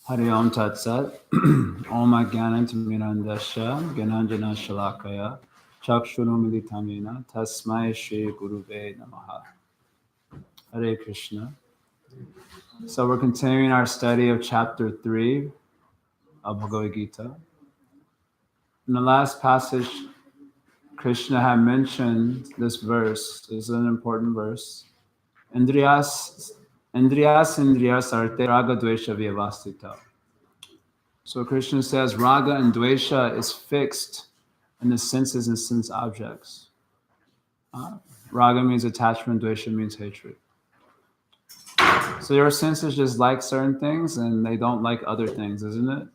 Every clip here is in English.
Hari Om Tat Sat. Om Ajnanantimirandasya Gyananjana Shalakaya Chakshurumilitamena Tasmai Shri Guruve Namaha. Hare Krishna. So we're continuing our study of chapter 3 of Bhagavad-Gita. In the last passage, Krishna had mentioned this verse. This is an important verse. Indriyas Sarte Raga Dvesha Vyavastita. So Krishna says Raga and Dvesha is fixed in the senses and sense objects. Raga means attachment, Dvesha means hatred. So your senses just like certain things and they don't like other things, isn't it?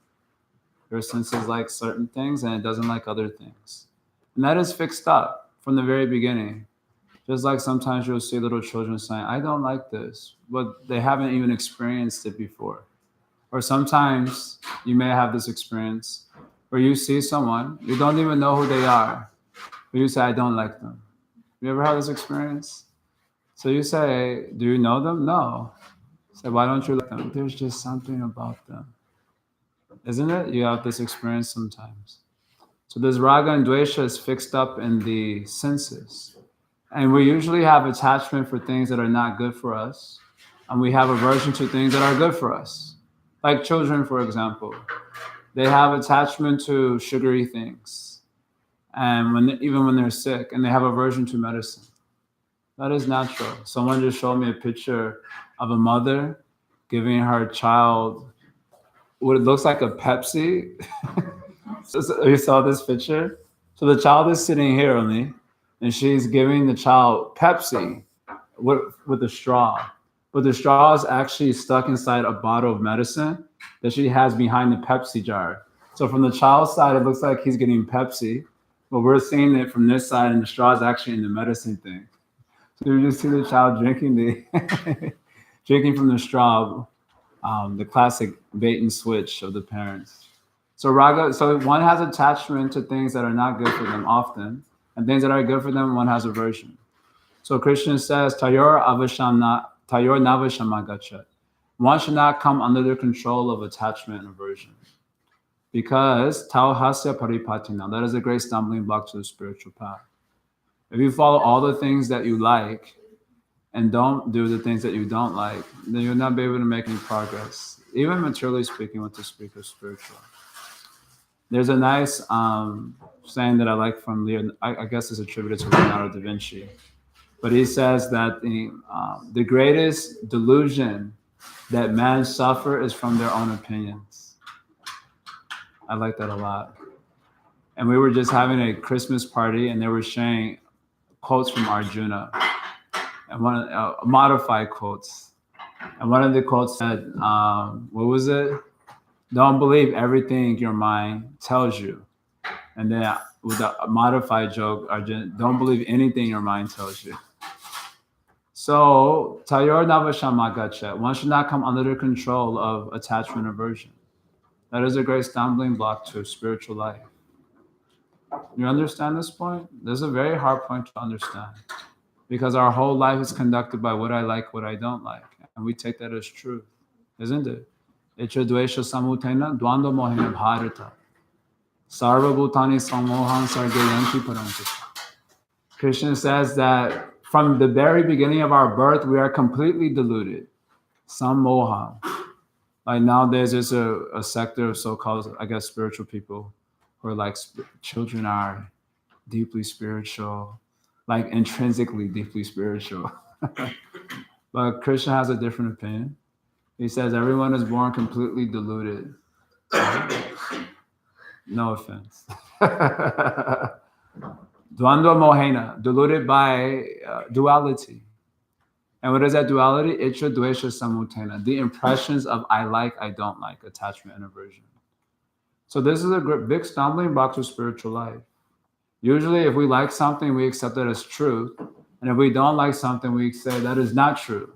Your senses like certain things and it doesn't like other things. And that is fixed up from the very beginning. Just like sometimes you'll see little children saying, I don't like this, but they haven't even experienced it before. Or sometimes you may have this experience where you see someone, you don't even know who they are, but you say, I don't like them. You ever had this experience? So you say, do you know them? No. Say, why don't you like them? There's just something about them. Isn't it? You have this experience sometimes. So this raga and dvesha is fixed up in the senses. And we usually have attachment for things that are not good for us. And we have aversion to things that are good for us. Like children, for example. They have attachment to sugary things. And even when they're sick, and they have aversion to medicine. That is natural. Someone just showed me a picture of a mother giving her child what it looks like a Pepsi. So you saw this picture? So the child is sitting here only, and she's giving the child Pepsi with a straw. But the straw is actually stuck inside a bottle of medicine that she has behind the Pepsi jar. So from the child's side, it looks like he's getting Pepsi, but we're seeing it from this side, and the straw is actually in the medicine thing. So you just see the child drinking drinking from the straw, the classic bait and switch of the parents. So one has attachment to things that are not good for them often, and things that are good for them, one has aversion. So Krishna says, Tayor navashamagachat. One should not come under the control of attachment and aversion. Because tau hasya paripatina, that is a great stumbling block to the spiritual path. If you follow all the things that you like and don't do the things that you don't like, then you'll not be able to make any progress, even materially speaking, with the speak of spiritual. There's a nice saying that I like from Leonardo, I guess it's attributed to Leonardo da Vinci, but he says that the greatest delusion that man suffer is from their own opinions. I like that a lot. And we were just having a Christmas party, and they were sharing quotes from Arjuna, and modified quotes. And one of the quotes said, what was it? Don't believe everything your mind tells you. And then with a modified joke, Arjuna, don't believe anything your mind tells you. So, Tayor Navashamagacha, one should not come under the control of attachment and aversion. That is a great stumbling block to spiritual life. You understand this point? This is a very hard point to understand. Because our whole life is conducted by what I like, what I don't like. And we take that as truth, isn't it? Icha dvesha samutena dvanda mohena bharata. Sarva bhutani samohan sargayanti parantita. Krishna says that from the very beginning of our birth, we are completely deluded. Sammoha. Like nowadays, there's a sector of so-called, I guess, spiritual people who are like, children are deeply spiritual, like intrinsically deeply spiritual. But Krishna has a different opinion. He says everyone is born completely deluded. No offense. Dvandva mohena, deluded by duality. And what is that duality? Icha dvesha samutena, the impressions of I like, I don't like, attachment and aversion. So this is a big stumbling block to spiritual life. Usually if we like something, we accept that as truth. And if we don't like something, we say that is not true.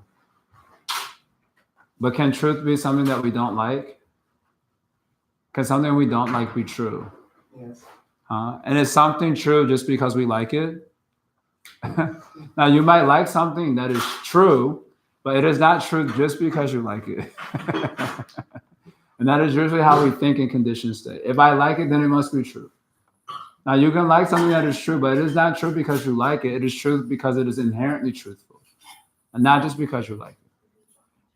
But can truth be something that we don't like? Can something we don't like be true? Yes. And is something true just because we like it? Now, you might like something that is true, But it is not true just because you like it. And that is usually how we think in conditioned state. If I like it, then it must be true. Now, you can like something that is true, but it is not true because you like it. It is true because it is inherently truthful, and not just because you like it.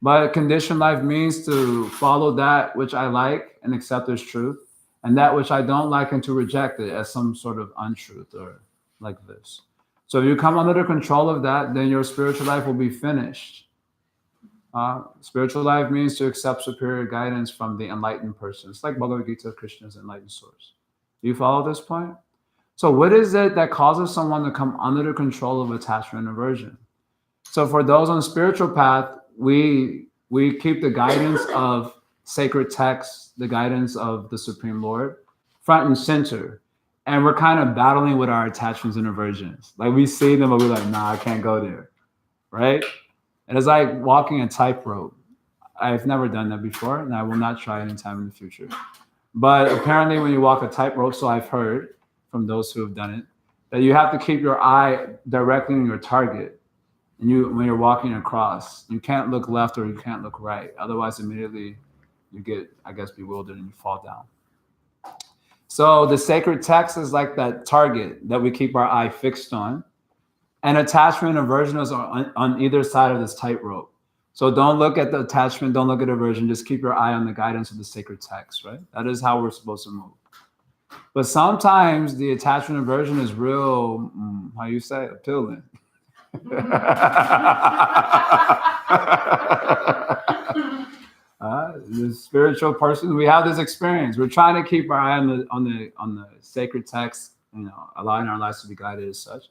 But conditioned life means to follow that which I like and accept as truth, and that which I don't like and to reject it as some sort of untruth or like this. So if you come under the control of that, then your spiritual life will be finished. Spiritual life means to accept superior guidance from the enlightened person. It's like Bhagavad-Gita, Krishna's enlightened source. Do you follow this point? So what is it that causes someone to come under the control of attachment and aversion? So for those on spiritual path, we keep the guidance of sacred texts, the guidance of the Supreme Lord, front and center. And we're kind of battling with our attachments and aversions. Like we see them, but we're like, nah, I can't go there, right? And it's like walking a tightrope. I've never done that before, and I will not try anytime in the future. But apparently when you walk a tightrope, so I've heard from those who have done it, that you have to keep your eye directly on your target. And when you're walking across, you can't look left or you can't look right. Otherwise, immediately you get, I guess, bewildered and you fall down. So the sacred text is like that target that we keep our eye fixed on. And attachment and aversion is on either side of this tightrope. So don't look at the attachment, don't look at aversion, just keep your eye on the guidance of the sacred text, right? That is how we're supposed to move. But sometimes the attachment and aversion is real, how you say, appealing. The spiritual person, we have this experience. We're trying to keep our eye on the sacred text, allowing our lives to be guided as such.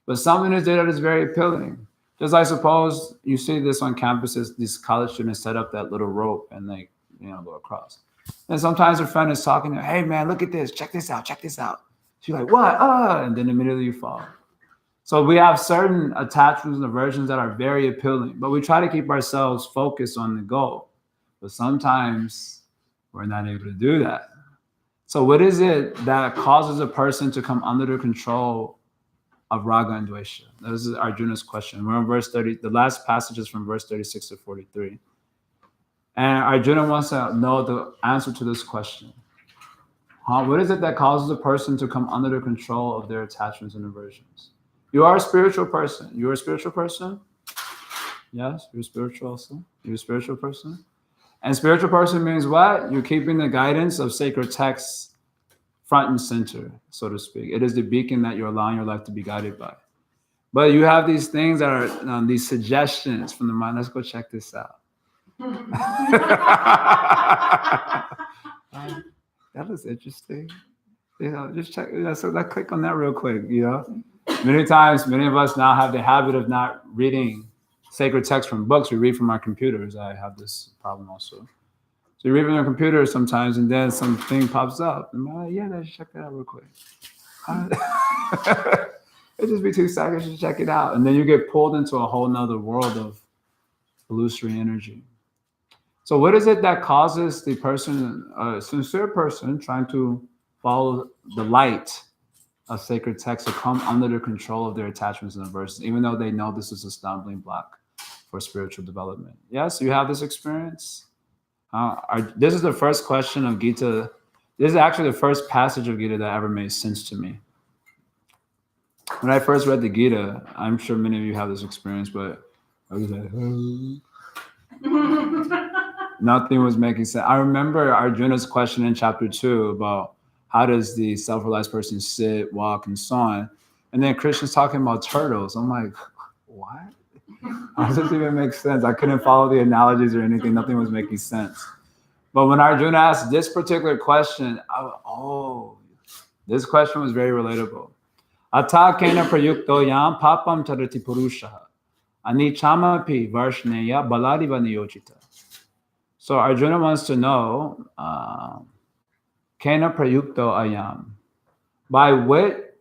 But something is there that is very appealing. Just I suppose you see this on campuses, these college students set up that little rope and they, go across. And sometimes a friend is talking to, hey man, look at this, check this out. She's like, what? And then immediately you fall. So we have certain attachments and aversions that are very appealing, but we try to keep ourselves focused on the goal. But sometimes we're not able to do that. So what is it that causes a person to come under the control of raga and dvesha? This is Arjuna's question. We're on verse 30. The last passage is from verse 36 to 43. And Arjuna wants to know the answer to this question. What is it that causes a person to come under the control of their attachments and aversions? You are a spiritual person. You're a spiritual person? Yes, you're spiritual also. You're a spiritual person. And spiritual person means what? You're keeping the guidance of sacred texts front and center, so to speak. It is the beacon that you're allowing your life to be guided by. But you have these things that are these suggestions from the mind. Let's go check this out. That was interesting. Just check. So let's click on that real quick. Many times, many of us now have the habit of not reading sacred text from books. We read from our computers. I have this problem also. So you read from your computer sometimes, and then something pops up. And yeah, let's check that out real quick. It'll just be 2 seconds to check it out. And then you get pulled into a whole nother world of illusory energy. So what is it that causes the person, a sincere person, trying to follow the light of sacred text to come under the control of their attachments and aversions, even though they know this is a stumbling block for spiritual development? Yes, you have this experience. This is the first question of Gita. This is actually the first passage of Gita that ever made sense to me. When I first read the Gita, I'm sure many of you have this experience, but I was like, nothing was making sense. I remember Arjuna's question in chapter 2 about how does the self-realized person sit, walk, and so on. And then Krishna's talking about turtles. I'm like, what? How does this even make sense? I couldn't follow the analogies or anything. Nothing was making sense. But when Arjuna asked this particular question, this question was very relatable. Ata kena prayukto yam papam charati purushaha anichamapi varshneya baladiva niyochita. So Arjuna wants to know, kena prayukto ayam, by what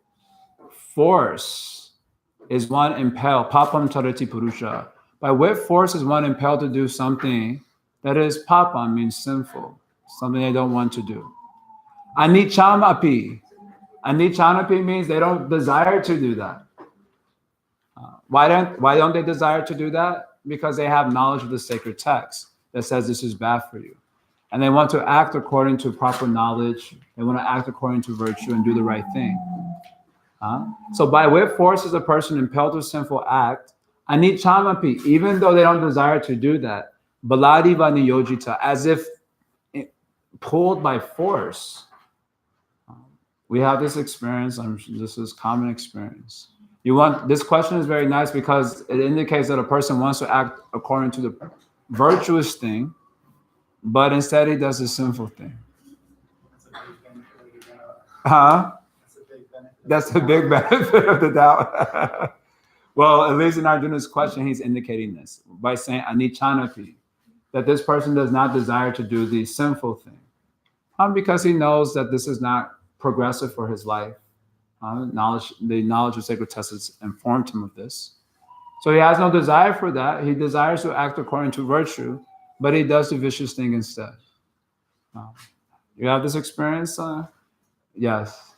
force is one impelled, papam charati purusha, by what force is one impelled to do something that is papam, means sinful, something they don't want to do. Anichamapi. Anichamapi means they don't desire to do that. Why don't they desire to do that? because they have knowledge of the sacred text that says this is bad for you. And they want to act according to proper knowledge. They want to act according to virtue and do the right thing. So by what force is a person impelled to a sinful act? Anichamapi, even though they don't desire to do that. Baladiva niyojita, as if pulled by force. We have this experience. This is common experience. This question is very nice because it indicates that a person wants to act according to the virtuous thing, but instead he does the sinful thing. That's a big benefit of the doubt. Well, at least in Arjuna's question, he's indicating this by saying anichanapi, that this person does not desire to do the sinful thing, because he knows that this is not progressive for his life. The knowledge of sacred texts has informed him of this. So he has no desire for that. He desires to act according to virtue, but he does the vicious thing instead. You have this experience? Yes.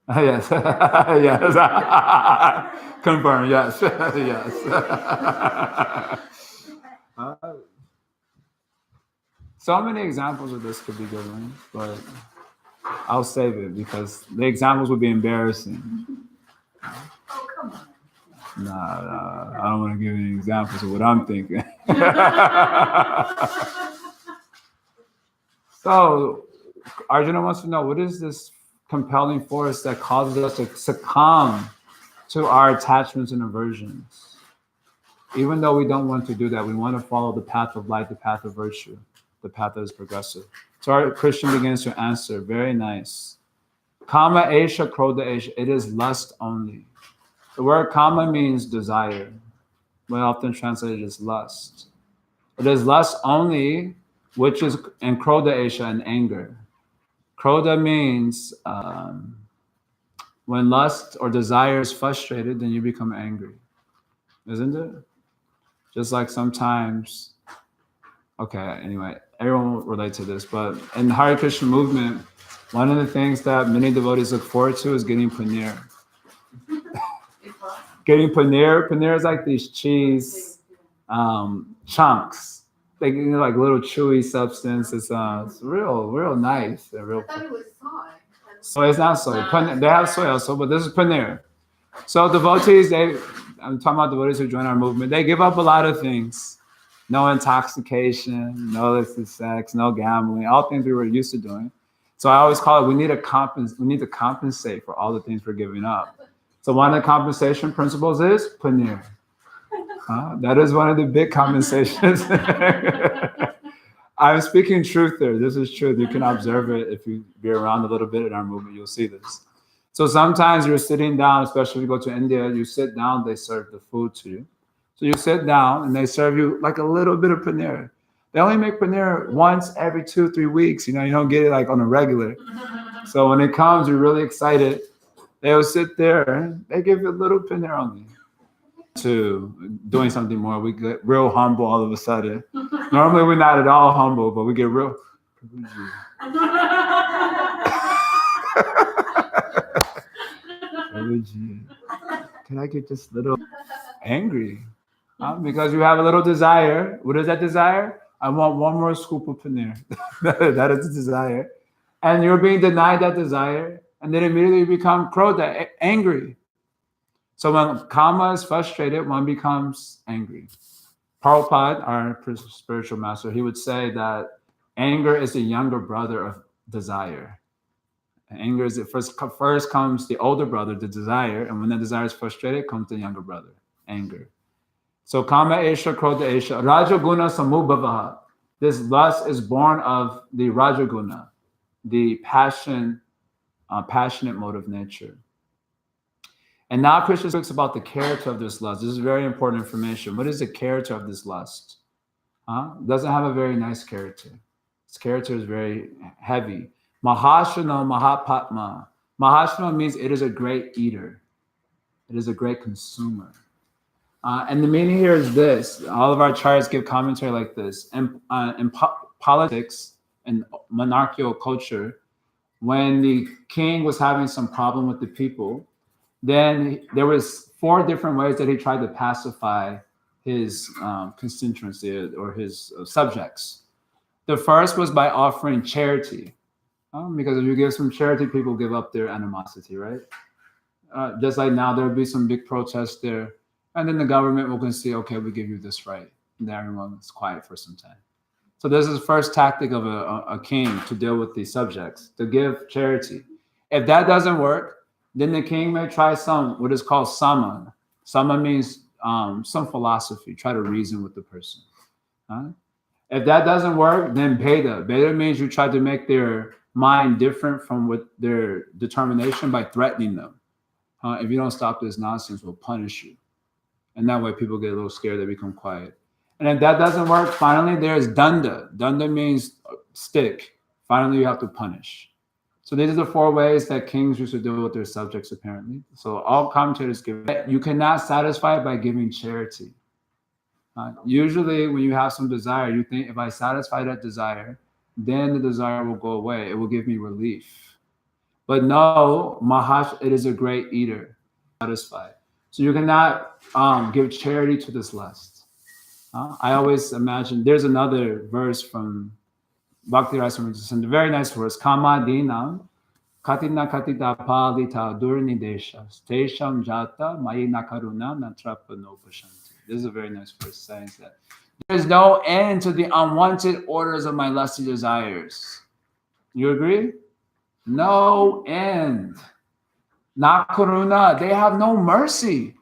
Yes. Yes. Confirm. Yes. Yes. So many examples of this could be given, but I'll save it because the examples would be embarrassing. Oh, come on. Nah, I don't want to give any examples of what I'm thinking. So, Arjuna wants to know, what is this compelling force that causes us to succumb to our attachments and aversions? Even though we don't want to do that, we want to follow the path of light, the path of virtue, the path that is progressive. So our Christian begins to answer, very nice. Kama esha krodha esha, it is lust only. The word kama means desire. We often translate it as lust. It is lust only, which is, and krodha esha, and anger. Krodha means when lust or desire is frustrated, then you become angry. Isn't it? Just like sometimes, okay, anyway, everyone will relate to this, but in the Hare Krishna movement, one of the things that many devotees look forward to is getting paneer. Getting paneer. Paneer is like these cheese chunks. They get like little chewy substance. It's real nice. I thought it was soy. So it's not soy. They have soy also, but this is paneer. So devotees, I'm talking about devotees who join our movement, they give up a lot of things. No intoxication, no illicit sex, no gambling, all things we were used to doing. So I always call it, we need to compensate for all the things we're giving up. So one of the compensation principles is paneer. That is one of the big compensations. I'm speaking truth there. This is truth. You can observe it if you be around a little bit in our movement. You'll see this. So sometimes you're sitting down, especially if you go to India, you sit down, they serve the food to you. So you sit down and they serve you like a little bit of paneer. They only make paneer once every 2-3 weeks. You don't get it like on a regular. So when it comes, you're really excited. They will sit there. They give you a little paneer only. To doing something more, we get real humble all of a sudden. Normally we're not at all humble, but we get real. Can I get just a little angry? Because you have a little desire. What is that desire? I want one more scoop of paneer. That is the desire. And you're being denied that desire. And then immediately you become krodha, angry. So when kama is frustrated, one becomes angry. Prabhupada, our spiritual master, he would say that anger is the younger brother of desire. Anger is first comes the older brother, the desire, and when the desire is frustrated, comes the younger brother, anger. So kama esha, krodha esha, rajaguna samubhavaha. This lust is born of the rajaguna, the passionate mode of nature. And now Krishna speaks about the character of this lust. This is very important information. What is the character of this lust? It doesn't have a very nice character. Its character is very heavy. Mahashana Mahapatma. Mahashana means it is a great eater. It is a great consumer. And the meaning here is this. All of our charts give commentary like this. In politics and monarchical culture, when the king was having some problem with the people, then there was 4 different ways that he tried to pacify his constituency or his subjects. The first was by offering charity, because if you give some charity, people give up their animosity, right? Just like now, there will be some big protests there, and then the government will concede, okay, we give you this right, and then everyone's quiet for some time. So this is the first tactic of a king to deal with these subjects, to give charity. If that doesn't work, then the king may try what is called sama. Sama means some philosophy, try to reason with the person. If that doesn't work, then beta. Beta means you try to make their mind different from what their determination by threatening them. If you don't stop this nonsense, we'll punish you. And that way people get a little scared, they become quiet. And if that doesn't work, finally there's danda. Danda means stick. Finally, you have to punish. So these are the 4 ways that kings used to deal with their subjects, apparently. So all commentators give it. You cannot satisfy it by giving charity. Usually when you have some desire, you think if I satisfy that desire, then the desire will go away. It will give me relief. But no, Mahash, it is a great eater. Satisfied. So you cannot give charity to this lust. I always imagine, there's another verse from Bhakti Rasamrita, a very nice verse. Kama dinam katina katita palita durnidesha stesham jata mayi nakaruna natrapano pashanti. This is a very nice verse saying that there is no end to the unwanted orders of my lusty desires. You agree? No end. Nakaruna, they have no mercy.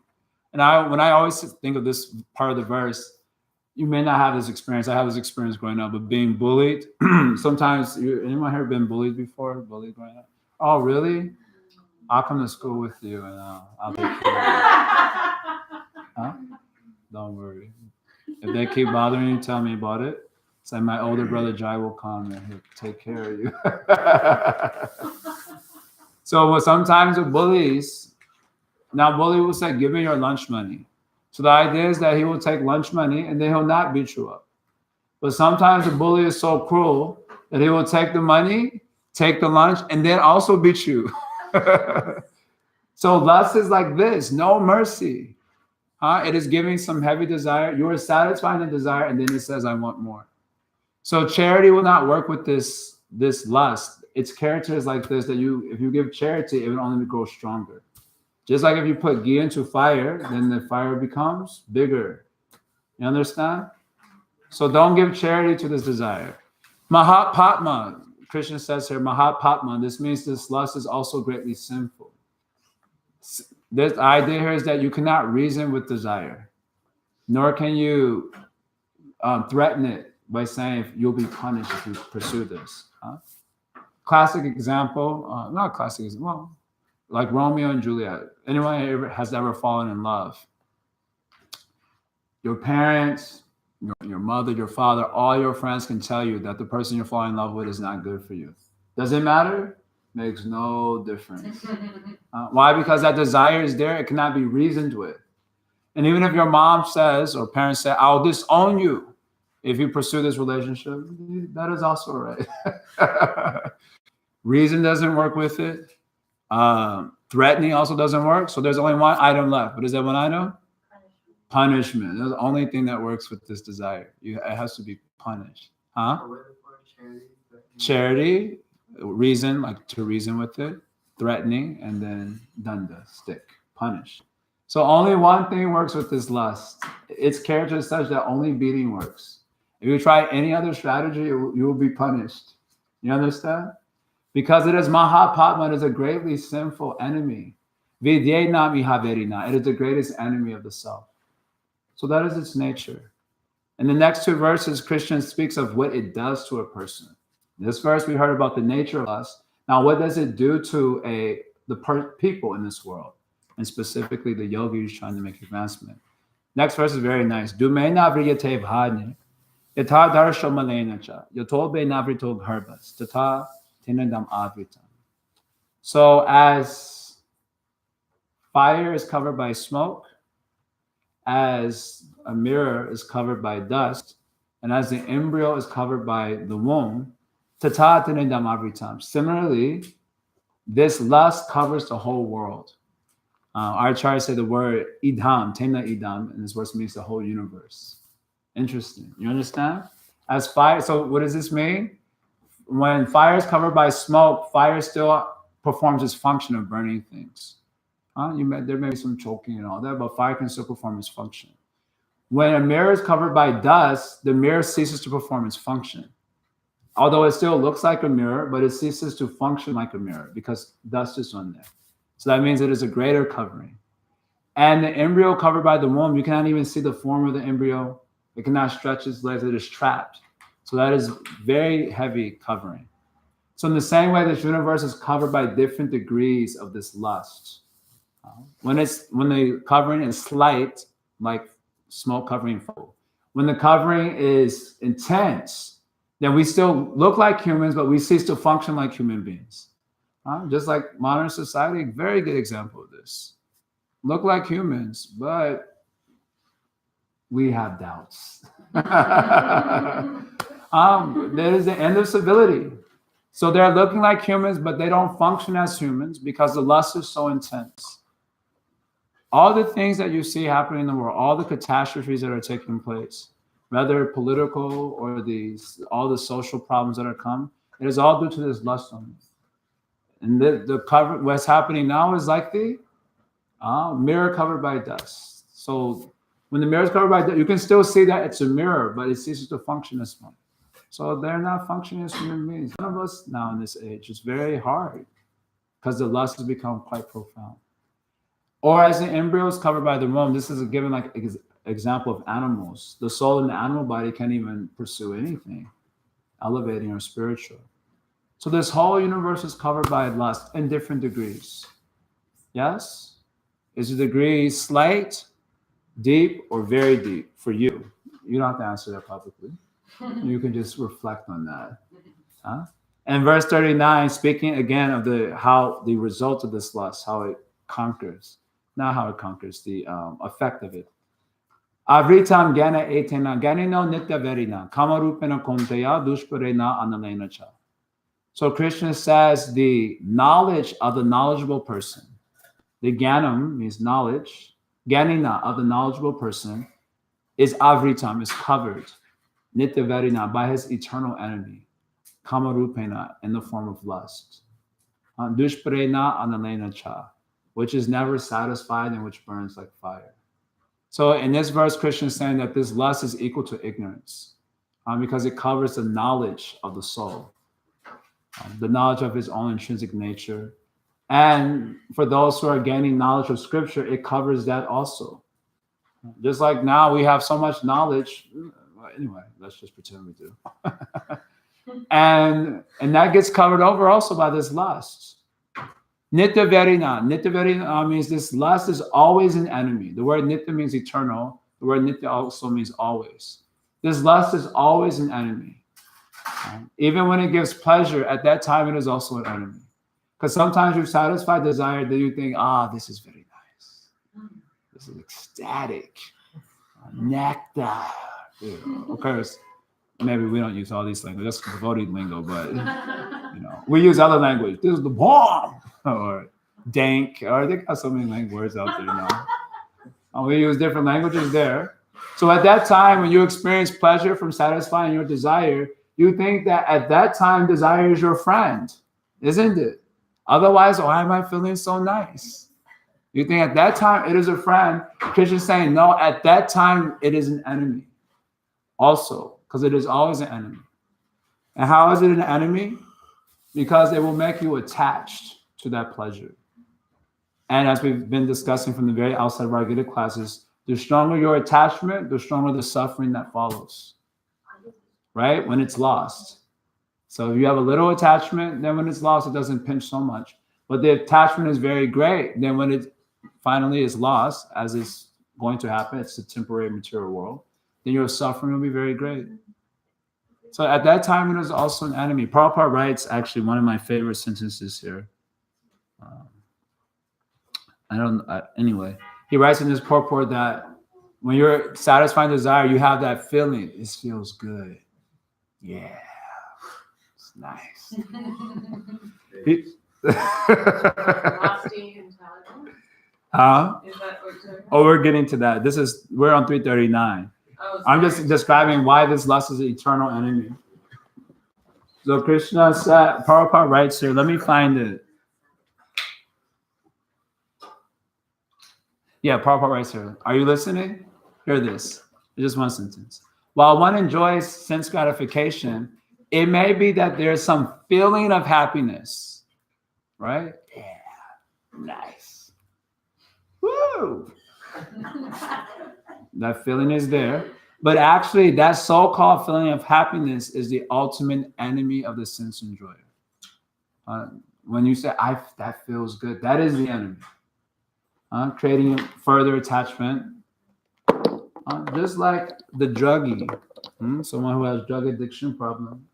And when I always think of this part of the verse, you may not have this experience. I have this experience growing up, but being bullied. Sometimes, anyone here been bullied before? Bullied growing up? Oh, really? I'll come to school with you and I'll take care of you. Don't worry. If they keep bothering you, tell me about it. Say my older brother Jai will come and he'll take care of you. So sometimes with bullies, now bully will say, give me your lunch money. So the idea is that he will take lunch money and then he'll not beat you up. But sometimes the bully is so cruel that he will take the money, take the lunch, and then also beat you. So lust is like this, no mercy. It is giving some heavy desire. You are satisfying the desire, and then it says, I want more. So charity will not work with this lust. Its character is like this, that if you give charity, it will only grow stronger. Just like if you put ghee into fire, then the fire becomes bigger. You understand? So don't give charity to this desire. Mahatpatma, Krishna says here, Mahatpatma, this means this lust is also greatly sinful. This idea here is that you cannot reason with desire, nor can you threaten it by saying you'll be punished if you pursue this. Classic example, not classic example, well, like Romeo and Juliet. Anyone has ever fallen in love? Your parents, your mother, your father, all your friends can tell you that the person you're falling in love with is not good for you. Does it matter? Makes no difference. Why? Because that desire is there. It cannot be reasoned with. And even if your mom says or parents say, I'll disown you if you pursue this relationship, that is also right. Reason doesn't work with it. Threatening also doesn't work. So there's only one item left. What is that one item? Punishment. That's the only thing that works with this desire. It has to be punished. Charity, reason, like to reason with it. Threatening, and then danda, stick, punish. So only one thing works with this lust. Its character is such that only beating works. If you try any other strategy, you will be punished. You understand? Because it is Mahatpatma, it is a greatly sinful enemy. Vidyena mihaverina, it is the greatest enemy of the self. So that is its nature. In the next 2 verses, Krishna speaks of what it does to a person. In this verse, we heard about the nature of lust. Now, what does it do to the people in this world? And specifically the yogi who's trying to make advancement. Next verse is very nice. Dumena vriyate bhani, yatha darsha malenacha, yatobe navrito bharbas, tata tinadam avritam. So as fire is covered by smoke, as a mirror is covered by dust, and as the embryo is covered by the womb, tata tinadam avritam. Similarly, this lust covers the whole world. Our Acharya said the word idam, tena idam, and this word means the whole universe. Interesting. You understand? As fire, so what does this mean? When fire is covered by smoke, fire still performs its function of burning things. There may be some choking and all that, but fire can still perform its function. When a mirror is covered by dust, the mirror ceases to perform its function. Although it still looks like a mirror, but it ceases to function like a mirror because dust is on there. So that means it is a greater covering. And the embryo covered by the womb, you cannot even see the form of the embryo. It cannot stretch its legs. It is trapped. So that is very heavy covering. So in the same way, this universe is covered by different degrees of this lust. When the covering is slight, like smoke covering foam. When the covering is intense, then we still look like humans, but we cease to function like human beings. Just like modern society, very good example of this. Look like humans, but we have doubts. There is the end of civility. So they're looking like humans, but they don't function as humans because the lust is so intense. All the things that you see happening in the world, all the catastrophes that are taking place, whether political or all the social problems that are come, it is all due to this lust only. And the cover, what's happening now is like the mirror covered by dust. So when the mirror is covered by dust, you can still see that it's a mirror, but it ceases to function as one. So they're not functioning as human beings. None of us now in this age, it's very hard because the lust has become quite profound. Or as the embryo is covered by the womb, this is a given like example of animals. The soul in the animal body can't even pursue anything elevating or spiritual. So this whole universe is covered by lust in different degrees. Yes? Is the degree slight, deep, or very deep for you? You don't have to answer that publicly. You can just reflect on that. And verse 39, speaking again of how the result of this lust, how it conquers. Not how it conquers, the effect of it. Avritam gana etena ganino nitya verina kamarupena konteya dushparena analena cha. So Krishna says the knowledge of the knowledgeable person, the Gyanam means knowledge, Ganina of the knowledgeable person is Avritam, is covered, Nitya Verina, by his eternal enemy, Kamarupena, in the form of lust. Dushprena Analena Cha, which is never satisfied and which burns like fire. So in this verse, Krishna is saying that this lust is equal to ignorance because it covers the knowledge of the soul. The knowledge of his own intrinsic nature. And for those who are gaining knowledge of scripture, it covers that also. Just like now we have so much knowledge. Anyway, let's just pretend we do. and that gets covered over also by this lust. Nitya Verina. Nitya Verina means this lust is always an enemy. The word Nitya means eternal. The word Nitya also means always. This lust is always an enemy. Even when it gives pleasure, at that time it is also an enemy. Because sometimes you satisfy desire, then you think, this is very nice. This is ecstatic. Nectar. Of course, maybe we don't use all these languages. That's devotee lingo, but we use other language. This is the bomb, or dank, or they got so many words out there now. We use different languages there. So at that time, when you experience pleasure from satisfying your desire, you think that at that time, desire is your friend, isn't it? Otherwise, why am I feeling so nice? You think at that time it is a friend. Krishna is saying, no, at that time it is an enemy. Also, because it is always an enemy. And how is it an enemy? Because it will make you attached to that pleasure. And as we've been discussing from the very outset of our Gita classes, the stronger your attachment, the stronger the suffering that follows. Right? When it's lost. So if you have a little attachment, then when it's lost, it doesn't pinch so much. But the attachment is very great. Then when it finally is lost, as is going to happen, it's a temporary material world, then your suffering will be very great. So at that time, it is also an enemy. Prabhupada writes, actually, one of my favorite sentences here. Anyway, he writes in this purport that when you're satisfying desire, you have that feeling. This feels good. Yeah. Nice. Huh? Is that what you're Oh, we're getting to that. We're on 339. I'm just describing why this lust is an eternal enemy. So Krishna said, Prabhupada writes here, let me find it. Yeah, Prabhupada writes here. Are you listening? Hear this. Just one sentence. While one enjoys sense gratification, it may be that there's some feeling of happiness, right? Yeah, nice. Woo! That feeling is there. But actually, that so-called feeling of happiness is the ultimate enemy of the sense enjoyer. When you say, that feels good, that is the enemy. Creating further attachment. Just like the druggie, someone who has drug addiction problem.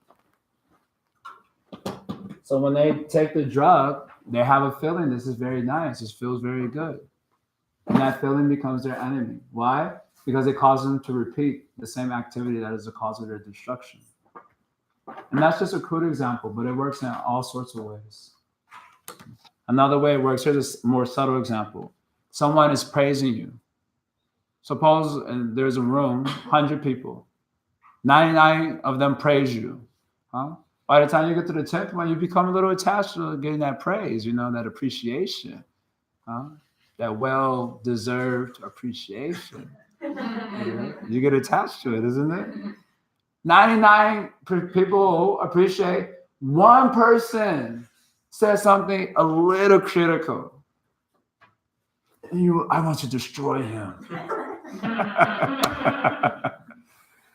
So when they take the drug, they have a feeling, this is very nice, this feels very good. And that feeling becomes their enemy. Why? Because it causes them to repeat the same activity that is the cause of their destruction. And that's just a crude example, but it works in all sorts of ways. Another way it works, here's a more subtle example. Someone is praising you. Suppose there's a room, 100 people. 99 of them praise you. By the time you get to the 10th one, you become a little attached to getting that praise, that appreciation. That well-deserved appreciation. You get attached to it, isn't it? 99 people appreciate. One person says something a little critical. I want to destroy him.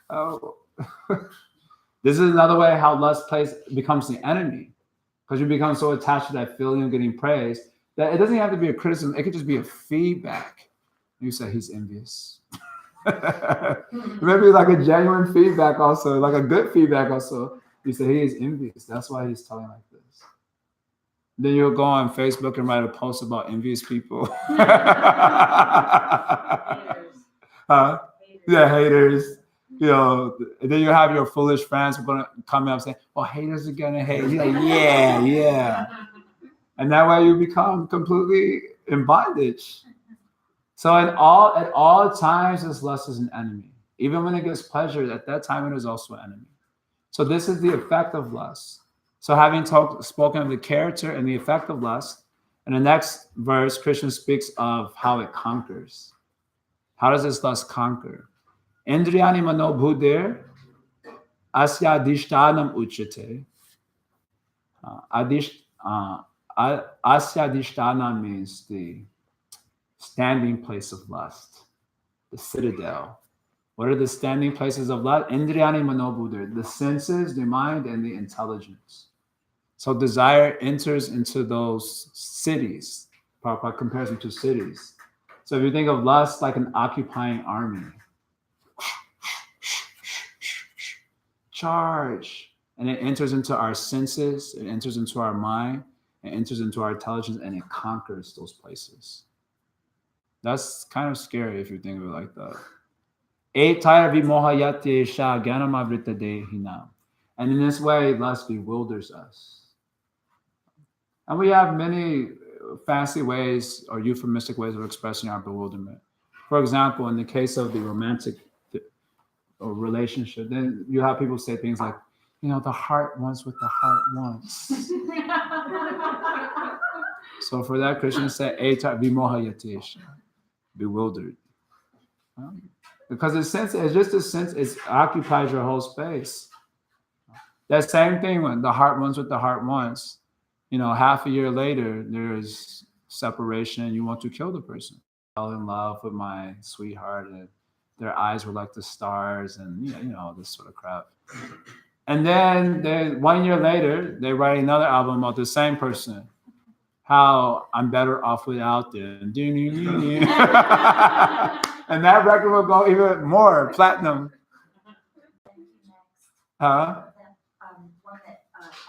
Oh. This is another way how lust becomes the enemy. Because you become so attached to that feeling of getting praised that it doesn't have to be a criticism. It could just be a feedback. You say he's envious. Maybe like a genuine feedback also, like a good feedback also. You say he is envious. That's why he's telling like this. Then you'll go on Facebook and write a post about envious people. Yeah, haters. And then you have your foolish friends who are going to come up and say, "Oh, haters are going to hate." You're like, yeah. And that way you become completely in bondage. So at all times, this lust is an enemy. Even when it gives pleasure, at that time, it is also an enemy. So this is the effect of lust. So having spoken of the character and the effect of lust, in the next verse, Krishna speaks of how it conquers. How does this lust conquer? Indriyani mano bhudir asya adhishtanam uchate. Asya adhishtanam means the standing place of lust, the citadel. What are the standing places of lust? Indriyani mano bhudir, the senses, the mind, and the intelligence. So desire enters into those cities. Prabhupada compares them to cities. So if you think of lust like an occupying army, charge, and it enters into our senses, it enters into our mind, it enters into our intelligence, and it conquers those places. That's kind of scary if you think of it like that. And in this way, lust bewilders us. And we have many fancy ways or euphemistic ways of expressing our bewilderment. For example, in the case of the romantic or relationship, then you have people say things like, the heart wants what the heart wants. So for that, Krishna said, bewildered. Because it's just a sense, it occupies your whole space. That same thing when the heart wants what the heart wants. Half a year later, there's separation. You want to kill the person. I fell in love with my sweetheart, and their eyes were like the stars, and all this sort of crap. And then 1 year later, they write another album about the same person. How I'm better off without them. And that record will go even more platinum. Huh? One that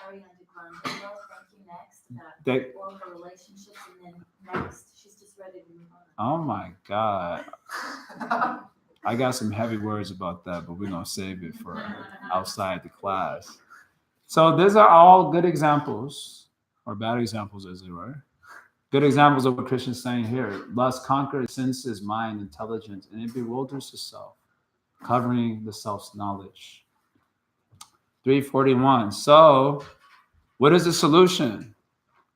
Ariana Grande wrote, Thank You Next, about all her relationships, and then next, she's just ready to move on. Oh my God. I got some heavy words about that, but we're going to save it for outside the class. So these are all good examples, or bad examples as it were, Good examples of what Krishna is saying here. Lust conquers senses, mind, intelligence, and it bewilders the self, covering the self's knowledge. 341. So, what is the solution?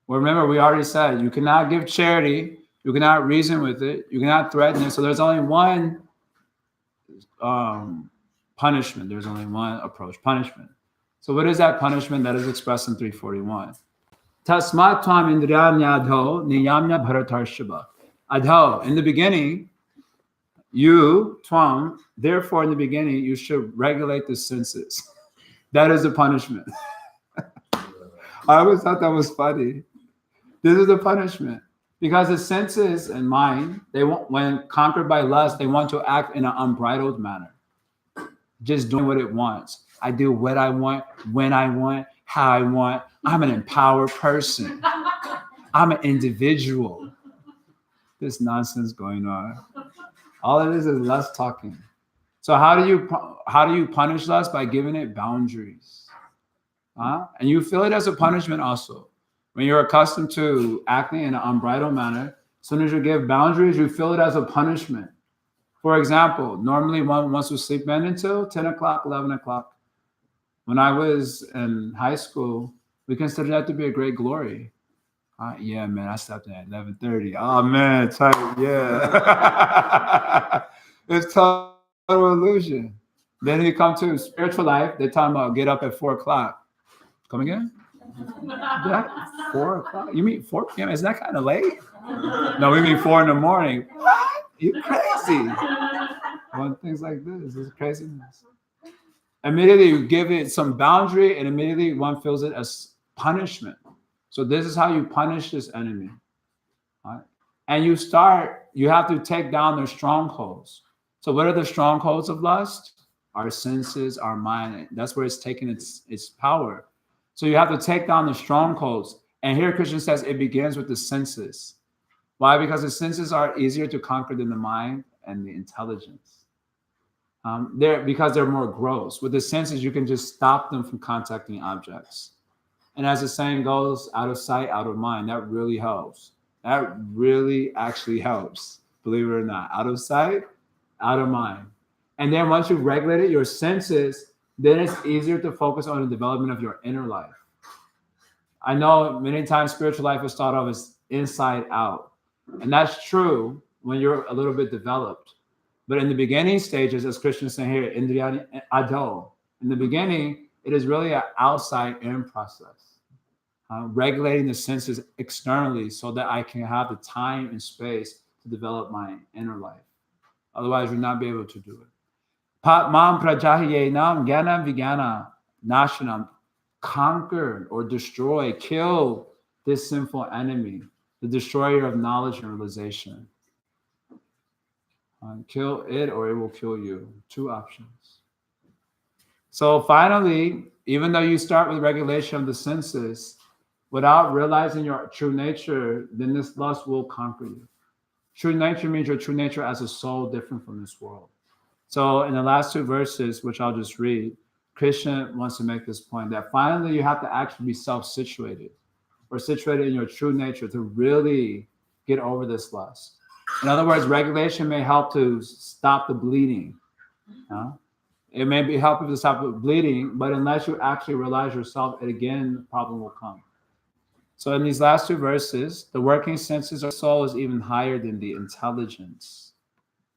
Well, remember, we already said you cannot give charity, you cannot reason with it, you cannot threaten it. So there's only one punishment. There's only one approach, punishment. So what is that punishment that is expressed in 341? Tasmat tvam indriyanyadho niyamya bharatarshaba. Adho, in the beginning, you, tvam, therefore in the beginning, you should regulate the senses. That is the punishment. I always thought that was funny. This is the punishment. Because the senses and mind, they want, when conquered by lust, they want to act in an unbridled manner. Just doing what it wants. I do what I want, when I want, how I want. I'm an empowered person. I'm an individual. This nonsense going on. All it is lust talking. So how do you punish lust? By giving it boundaries. And you feel it as a punishment also. When you're accustomed to acting in an unbridled manner, as soon as you give boundaries, you feel it as a punishment. For example, normally one wants to sleep in until 10 o'clock, 11 o'clock. When I was in high school, we considered that to be a great glory. Yeah, man, I slept in at 11:30. Oh, man, tight, yeah. It's total illusion. Then you come to spiritual life, they're talking about get up at 4 o'clock. Come again? That 4 o'clock? You mean 4 p.m.? Is that kind of late? No, we mean 4 in the morning. What? You crazy. One things like this is craziness. Immediately you give it some boundary and immediately one feels it as punishment. So this is how you punish this enemy. Right? And you have to take down their strongholds. So what are the strongholds of lust? Our senses, our mind. That's where it's taking its power. So you have to take down the strongholds. And here Krishna says it begins with the senses. Why? Because the senses are easier to conquer than the mind and the intelligence. Because they're more gross. With the senses, you can just stop them from contacting objects. And as the saying goes, out of sight, out of mind. That really helps. That really actually helps, believe it or not. Out of sight, out of mind. And then once you've regulated your senses, then it's easier to focus on the development of your inner life. I know many times spiritual life is thought of as inside out. And that's true when you're a little bit developed. But in the beginning stages, as Krishna is saying here, Indriya Ado, in the beginning, it is really an outside-in process. Regulating the senses externally so that I can have the time and space to develop my inner life. Otherwise, you'll not be able to do it. Patmam prajahiyenam gyanam vigyana nashanam. Conquer or destroy, kill this sinful enemy, the destroyer of knowledge and realization. Kill it or it will kill you. 2 options. So finally, even though you start with regulation of the senses, without realizing your true nature, then this lust will conquer you. True nature means your true nature as a soul different from this world. So in the last 2 verses, which I'll just read, Krishna wants to make this point that finally you have to actually be self-situated or situated in your true nature to really get over this lust. In other words, regulation may help to stop the bleeding. It may be helpful to stop the bleeding, but unless you actually realize yourself, again, the problem will come. So in these last 2 verses, the working senses of soul is even higher than the intelligence.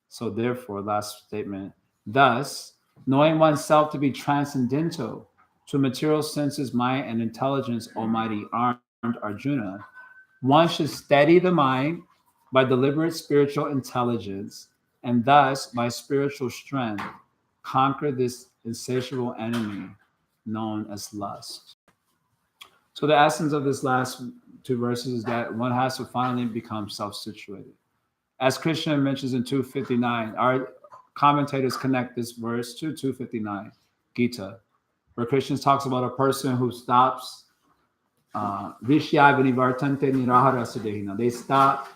So therefore, last statement, thus, knowing oneself to be transcendental to material senses, mind, and intelligence, almighty armed Arjuna, one should steady the mind by deliberate spiritual intelligence, and thus, by spiritual strength, conquer this insatiable enemy known as lust. So the essence of this last 2 verses is that one has to finally become self-situated. As Krishna mentions in 259, our commentators connect this verse to 259, Gita, where Krishna talks about a person who stops they stop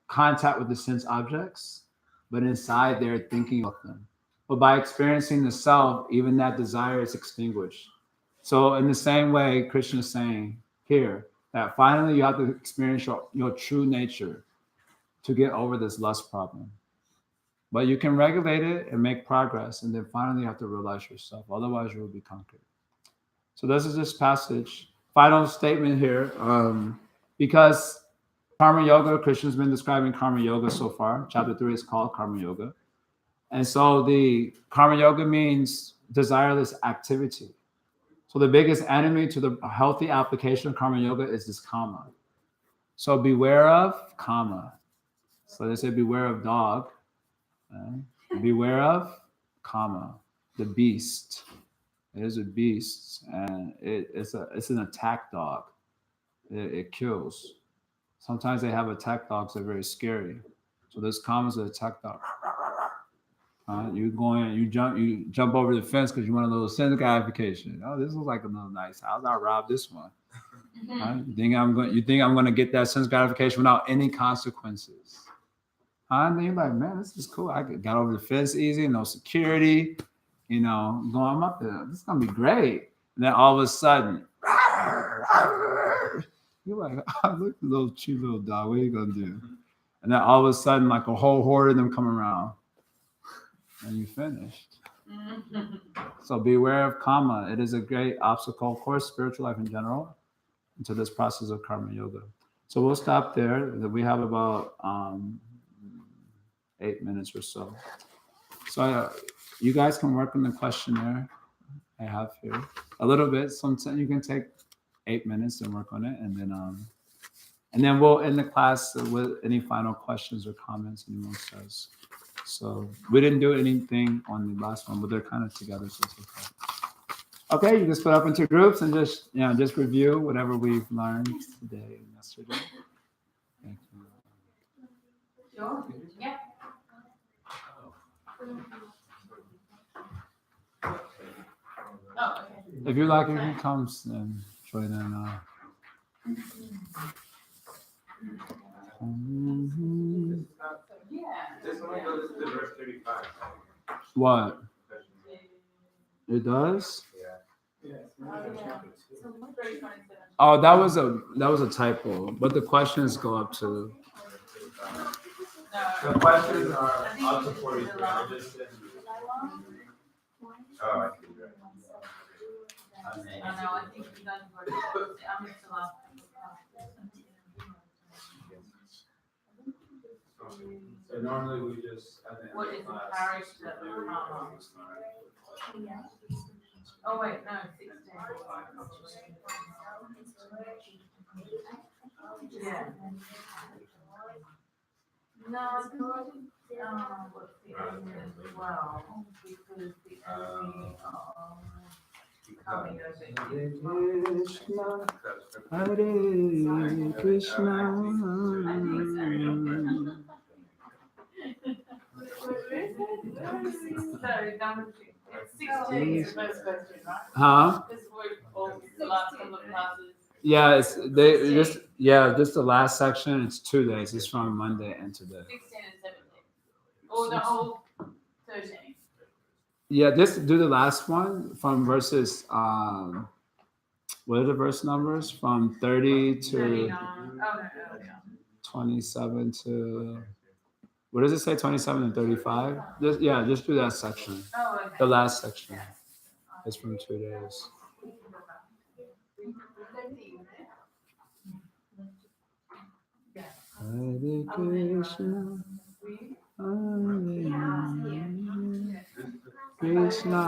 contact with the sense objects, but inside they're thinking of them. But by experiencing the self, even that desire is extinguished. So in the same way, Krishna is saying here that finally you have to experience your true nature to get over this lust problem. But you can regulate it and make progress, and then finally you have to realize yourself. Otherwise, you will be conquered. So this is this passage. Final statement here, because Karma Yoga, Krishna's been describing Karma Yoga so far. Chapter 3 is called Karma Yoga. And so the Karma Yoga means desireless activity. So the biggest enemy to the healthy application of Karma Yoga is this kama. So beware of kama. So they say beware of dog. Beware of kama, the beast. It is a beast, and it's an attack dog. It kills. Sometimes they have attack dogs that are very scary. So this kama is an attack dog. You jump over the fence because you want a little sense gratification. Oh, this looks like another nice house. I'll rob this one. You think I'm going to get that sense gratification without any consequences? And then you're like, man, this is cool. I got over the fence easy, no security. Going up there. This is gonna be great. And then all of a sudden, you're like, oh, look, little cute little dog. What are you gonna do? And then all of a sudden, like a whole horde of them come around, and you finished. So beware of karma. It is a great obstacle, of course, spiritual life in general, into this process of karma yoga. So we'll stop there. We have about 8 minutes or so. So you guys can work on the questionnaire I have here a little bit. Sometimes you can take 8 minutes and work on it, and then we'll end the class with any final questions or comments anyone says. So we didn't do anything on the last one, but they're kind of together, so it's okay. Okay, you can split up into groups and just review whatever we've learned today and yesterday. Thank you. Sure. Yeah. Oh, okay. If you like, you can come and join in. This one goes to verse 35. What? It does? Yeah. Oh, that was a typo. But the questions go up to. The questions are up to 43. I just said. Oh, I see. I know, I think you guys were, I'm still up. So normally we just. What is the parish that we're on? Oh, wait, no, 16. Yeah. No, let's see, as well, because the enemy, coming Hare Krishna. Sorry, number 2. It's 16 is the first question, right? Huh? This word, the last couple of classes. Yeah, just the last section. It's 2 days. It's from Monday and today. 16 and 17. Or the whole 13. Yeah, just do the last one from verses. What are the verse numbers? From 30 to 39. Oh, no, 27 to. What does it say? 27 and 35. Just do that section. Oh, okay. The last section. It's from 2 days. Hare Krishna, Krishna,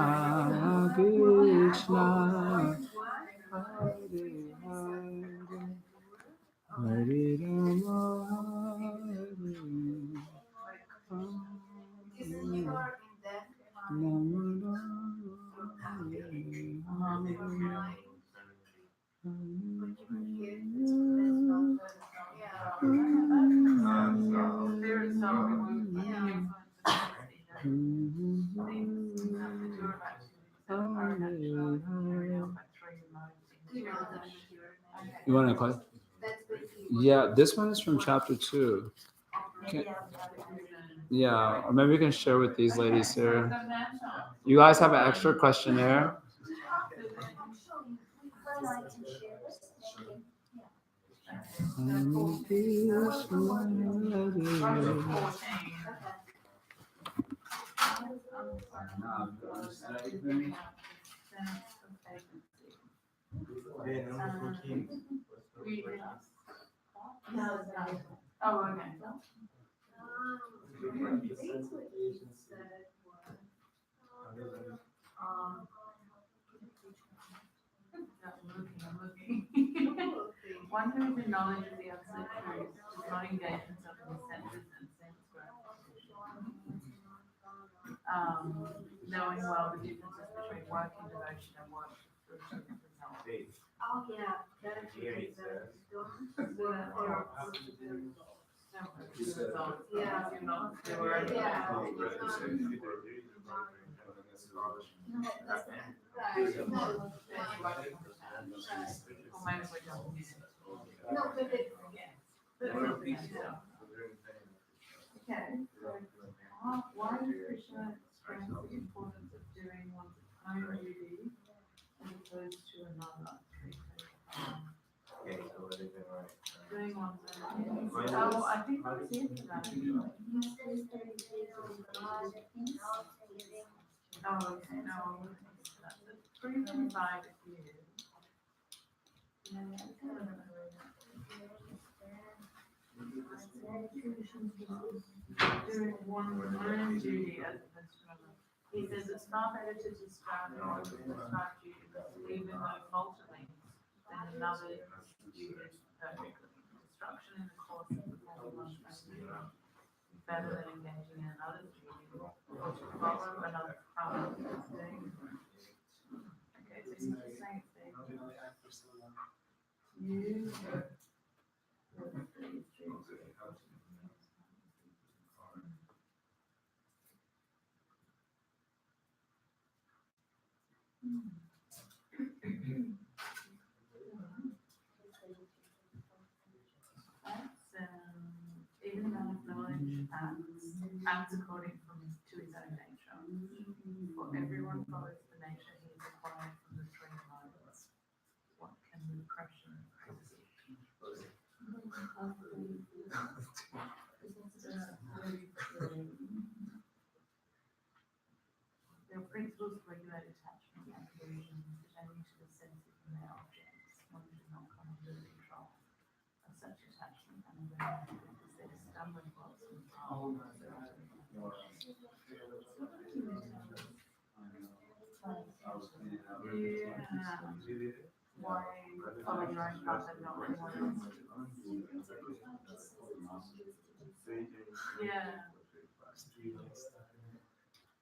Krishna, Hare Rama, You want to question? Yeah, this one is from chapter 2. Yeah, or maybe we can share with these ladies here. You guys have an extra questionnaire. Oh, okay. I'm looking. One who is in knowledge of the absolute truth does not engage himself in the senses and sense gratification. Knowing well the differences between work in devotion and work for achieving results. Oh, yeah, that is really good. Yeah. No, but it, Okay, so why does Krishna stress the importance of doing one's own duty as opposed to another? Doing one's own duty. Oh, I think I was here for that. Oh, okay, no, I wasn't here for that. So 3.5 years. Doing one's own duty as opposed to another. He says it's far better to describe one's prescribed duty, even though faltering, than another duty perfectly. Destruction in the course of performing one's own duty is better than engaging in another's duty or to follow another path. Okay, so he's just saying you. Even though knowledge acts according to his own nature. For everyone follows the nature he has acquired from the three modes. What can repression There are principles of regulate attachment and aversion pertaining to the senses and their objects. One should not come under the control of such attachment and aversion because they are stumbling blocks and why follow your own path and not anyone else's? Yeah.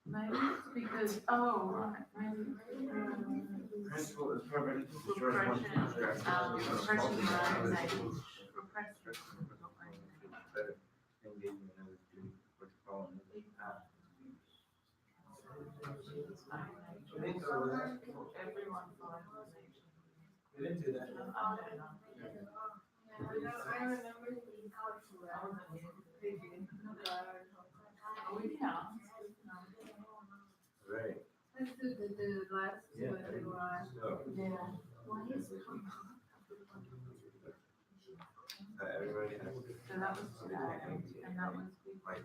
Maybe it's because, maybe Principle is perfect. repression your own nature. Everyone follows the nature. We didn't do that. I don't know. I remember the Oh, yeah. Right. let's do the last Yeah. one, the last. So, Why is it? everybody has. So that was today, and that was Like,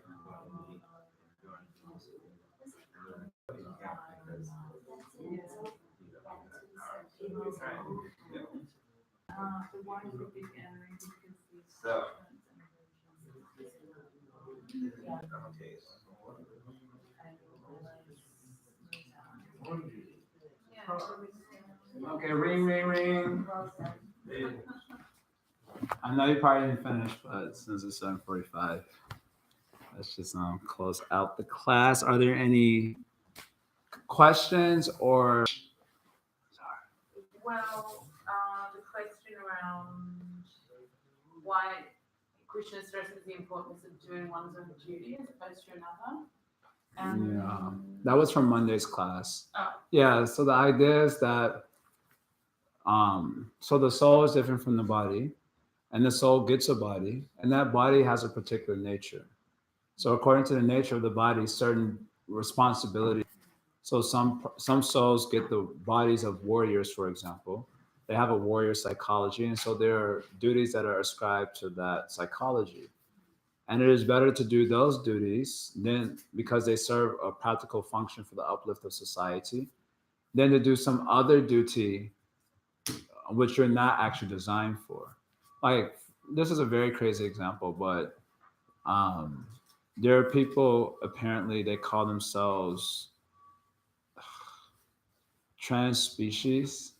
so why is it big gathering? Because these. So. Okay, ring, ring, ring. I know you probably didn't finish, but since it's 7:45, let's just close out the class. Are there any questions or? Well, the question around why Krishna stresses the importance of doing one's own duty as opposed to another. Yeah, that was from Monday's class. Oh. Yeah, so the idea is that so the soul is different from the body, and the soul gets a body, and that body has a particular nature. So according to the nature of the body, certain responsibilities. So some souls get the bodies of warriors, for example, they have a warrior psychology, and so there are duties that are ascribed to that psychology. And it is better to do those duties than because they serve a practical function for the uplift of society, than to do some other duty which you're not actually designed for. Like, this is a very crazy example, but um, there are people, apparently they call themselves trans species.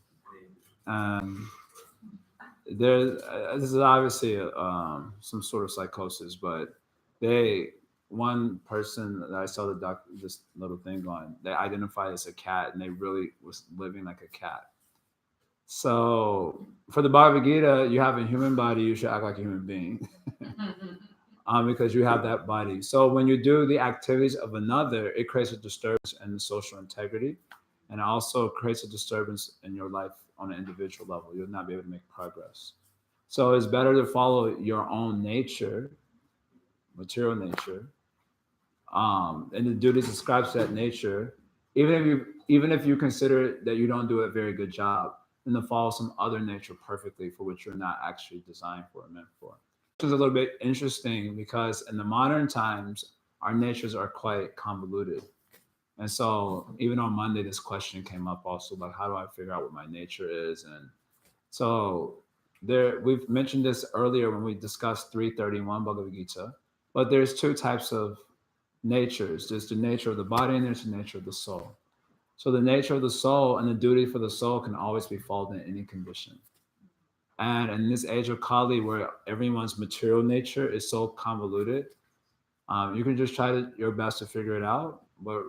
There, this is obviously some sort of psychosis, but they, one person that I saw this little thing on, they identified as a cat, and they really was living like a cat. So for the Bhagavad Gita, you have a human body, you should act like a human being. Because you have that body. So when you do the activities of another, it creates a disturbance in the social integrity, and also creates a disturbance in your life on an individual level. You'll not be able to make progress. So it's better to follow your own nature, material nature, and the duties ascribed to that nature, even if you consider that you don't do a very good job, then to follow some other nature perfectly for which you're not actually designed for or meant for. Which is a little bit interesting because in the modern times, our natures are quite convoluted. And so even on Monday, this question came up also, like, how do I figure out what my nature is? And so we've mentioned this earlier when we discussed 331 Bhagavad Gita, but there's two types of natures. There's the nature of the body and there's the nature of the soul. So the nature of the soul and the duty for the soul can always be followed in any condition. And in this age of Kali, where everyone's material nature is so convoluted, you can just try your best to figure it out, but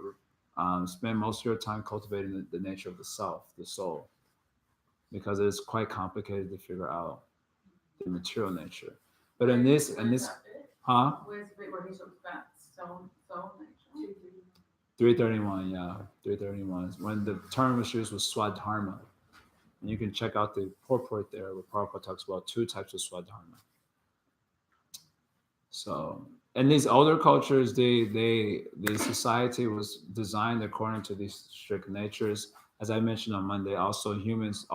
spend most of your time cultivating the nature of the self, the soul, because it's quite complicated to figure out the material nature. But in this, Where's the bit where he talks about soul nature? 331, yeah, 331 is when the term was used was swadharma. And you can check out the purport there where Prabhupada talks about two types of swadharma. So, in these older cultures, the society was designed according to these strict natures. As I mentioned on Monday, also humans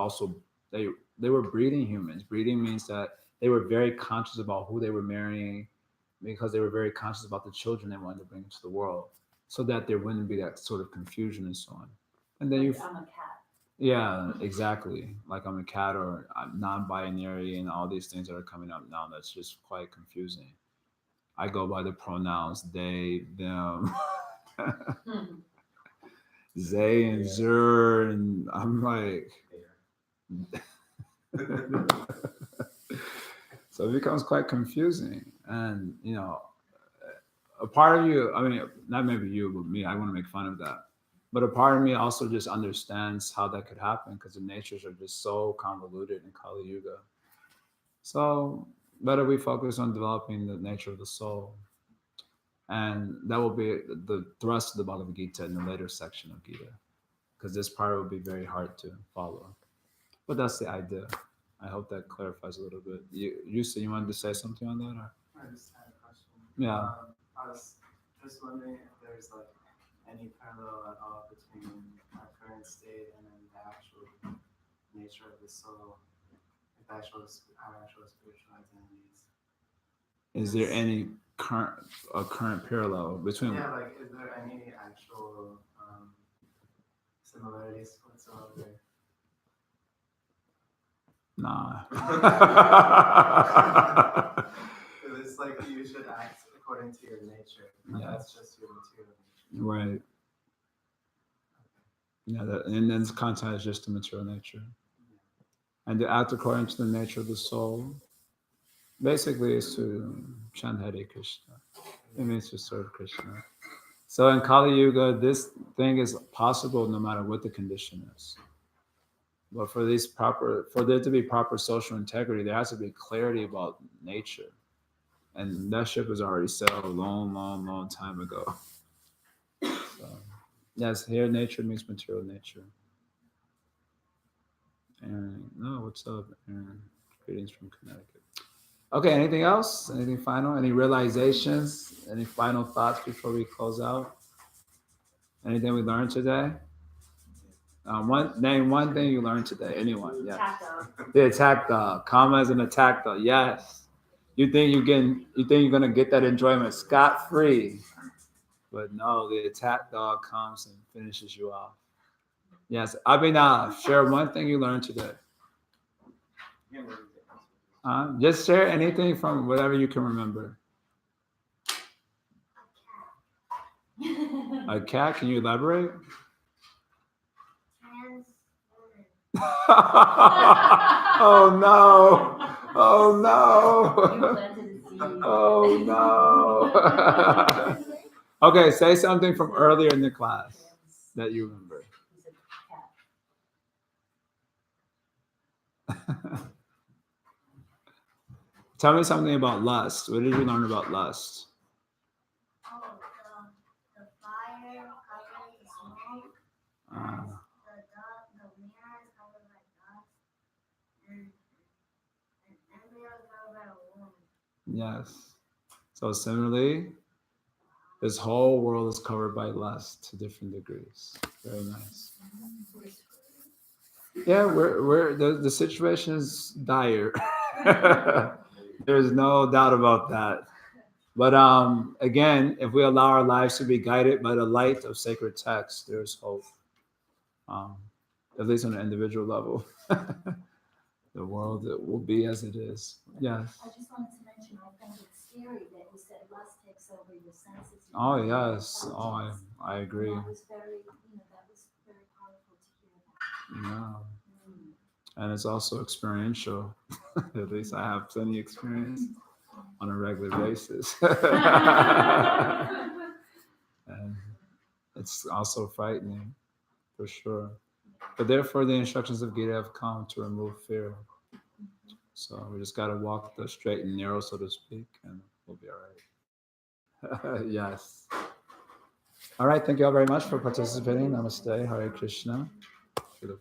they were breeding humans. Breeding means that they were very conscious about who they were marrying, because they were very conscious about the children they wanted to bring into the world, so that there wouldn't be that sort of confusion and so on. And then I'm a cat. yeah, exactly. Like I'm a cat, or I'm non-binary, and all these things that are coming up now. That's just quite confusing. I go by the pronouns they, them, they, and zer, and I'm like, so it becomes quite confusing. And a part of you, I mean, not maybe you, but me, I want to make fun of that. But a part of me also just understands how that could happen, because the natures are just so convoluted in Kali Yuga. So better we focus on developing the nature of the soul. And that will be the thrust of the Bhagavad Gita in the later section of Gita, because this part will be very hard to follow. But that's the idea. I hope that clarifies a little bit. You said you wanted to say something on that? Or? I just had a question. Yeah. I was just wondering if there's like any parallel at all between our current state and then the actual nature of the soul, our actual spiritual identities. Is there any current parallel between? Yeah, like is there any actual similarities whatsoever? Nah. It's like you should act according to your nature. Yeah. That's just your material nature. Right. Yeah, and then content is just the material nature. And to act according to the nature of the soul, basically is to chant Hare Krishna. It means to serve Krishna. So in Kali Yuga, this thing is possible no matter what the condition is. But for there to be proper social integrity, there has to be clarity about nature. And that ship was already sailed a long, long, long time ago. So, yes, here nature means material nature. And no, what's up, Aaron? Greetings from Connecticut. Okay, anything else? Anything final? Any realizations? Any final thoughts before we close out? Anything we learned today? Name one thing you learned today. Anyone? Yes. Attack dog. The attack dog. Karma is an attack dog. Yes. You think you're gonna get that enjoyment scot free, but no, the attack dog comes and finishes you off. Yes, Abhinav, share one thing you learned today. Just share anything from whatever you can remember. A cat? Can you elaborate? Oh no! Oh no! Oh no! Okay, say something from earlier in the class that you remember. Tell me something about lust. What did you learn about lust? Oh, the fire covered the smoke. The mirror is covered by dust. And embryo is covered by a womb. Yes. So similarly, this whole world is covered by lust to different degrees. Very nice. Yeah, we're the situation is dire. There's no doubt about that. But again, if we allow our lives to be guided by the light of sacred text, there's hope. At least on an individual level. The world will be as it is. Yes. I just wanted to mention, I found it scary that you said lust takes over your senses. Oh yes. Oh, I agree. That was very powerful to hear that. Yeah. And it's also experiential. At least I have plenty of experience on a regular basis. And it's also frightening, for sure. But therefore, the instructions of Gita have come to remove fear. So we just got to walk the straight and narrow, so to speak, and we'll be all right. Yes. All right. Thank you all very much for participating. Namaste. Hare Krishna. Hare